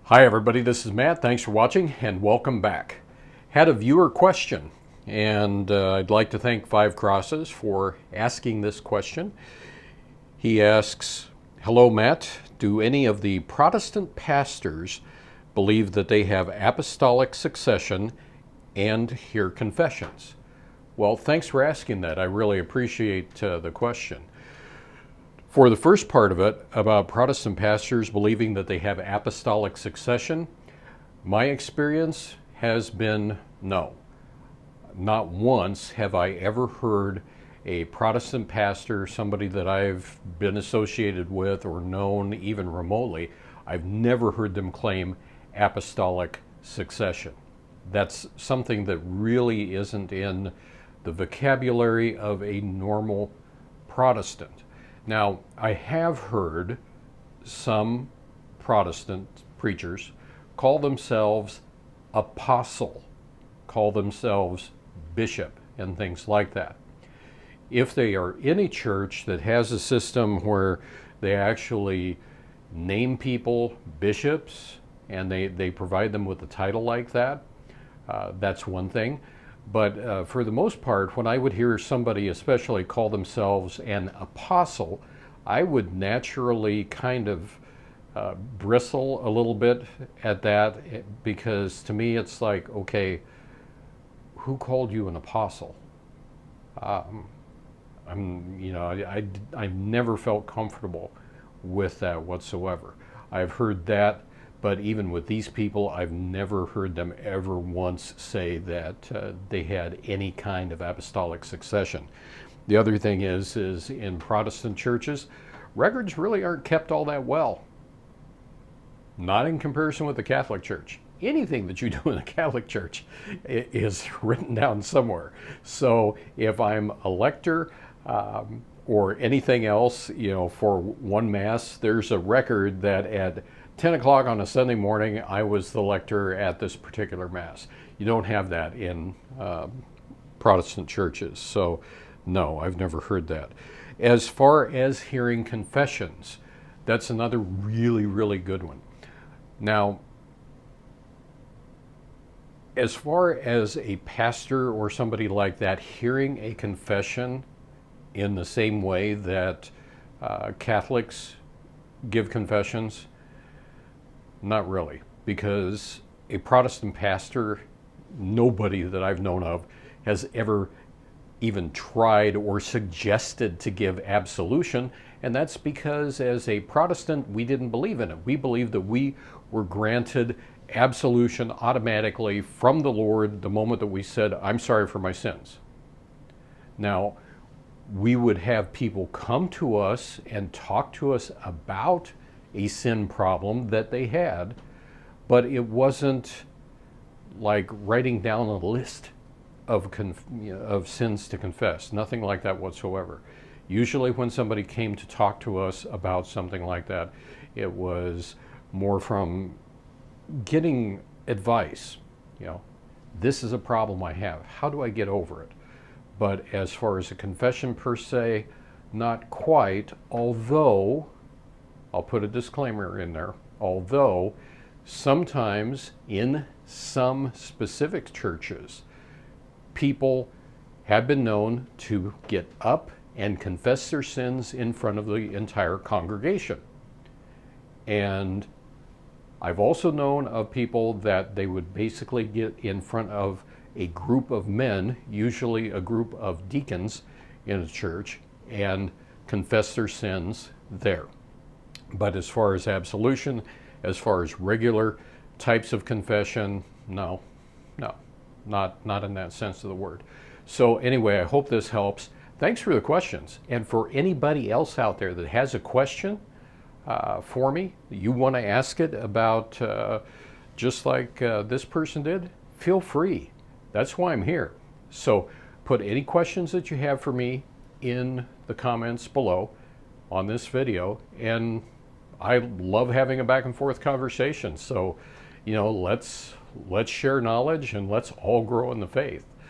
Hi everybody, this is Matt. Thanks for watching and welcome back. Had a viewer question and I'd like to thank Five Crosses for asking this question. He asks, hello Matt, do any of the Protestant pastors believe that they have apostolic succession and hear confessions? Well, thanks for asking that. I really appreciate the question. For the first part of it, about Protestant pastors believing that they have apostolic succession, my experience has been no. Not once have I ever heard a Protestant pastor, somebody that I've been associated with or known even remotely, I've never heard them claim apostolic succession. That's something that really isn't in the vocabulary of a normal Protestant. Now, I have heard some Protestant preachers call themselves apostle, call themselves bishop, and things like that. If they are in a church that has a system where they actually name people bishops and they provide them with a title like that, that's one thing. But for the most part, when I would hear somebody especially call themselves an apostle, I would naturally kind of bristle a little bit at that, because to me it's like, okay, who called you an apostle? I never felt comfortable with that whatsoever. I've heard that. But even with these people, I've never heard them ever once say that they had any kind of apostolic succession. The other thing is in Protestant churches, records really aren't kept all that well. Not in comparison with the Catholic Church. Anything that you do in the Catholic Church is written down somewhere. So if I'm a lector or anything else, for one Mass, there's a record that at 10 o'clock on a Sunday morning, I was the lector at this particular Mass. You don't have that in Protestant churches. So no, I've never heard that. As far as hearing confessions, that's another really, really good one. Now, as far as a pastor or somebody like that hearing a confession in the same way that Catholics give confessions, not really, because a Protestant pastor, nobody that I've known of, has ever even tried or suggested to give absolution, and that's because as a Protestant, we didn't believe in it. We believed that we were granted absolution automatically from the Lord the moment that we said, I'm sorry for my sins. Now, we would have people come to us and talk to us about a sin problem that they had, but it wasn't like writing down a list of sins to confess. Nothing like that whatsoever. Usually when somebody came to talk to us about something like that, it was more from getting advice. This is a problem I have. How do I get over it? But as far as a confession per se, not quite, although I'll put a disclaimer in there, although sometimes in some specific churches, people have been known to get up and confess their sins in front of the entire congregation. And I've also known of people that they would basically get in front of a group of men, usually a group of deacons in a church, and confess their sins there. But as far as absolution, as far as regular types of confession, no, not in that sense of the word. So anyway, I hope this helps. Thanks for the questions. And for anybody else out there that has a question for me, you want to ask it about just like this person did, feel free. That's why I'm here. So put any questions that you have for me in the comments below on this video, and I love having a back and forth conversation. So, let's share knowledge and let's all grow in the faith.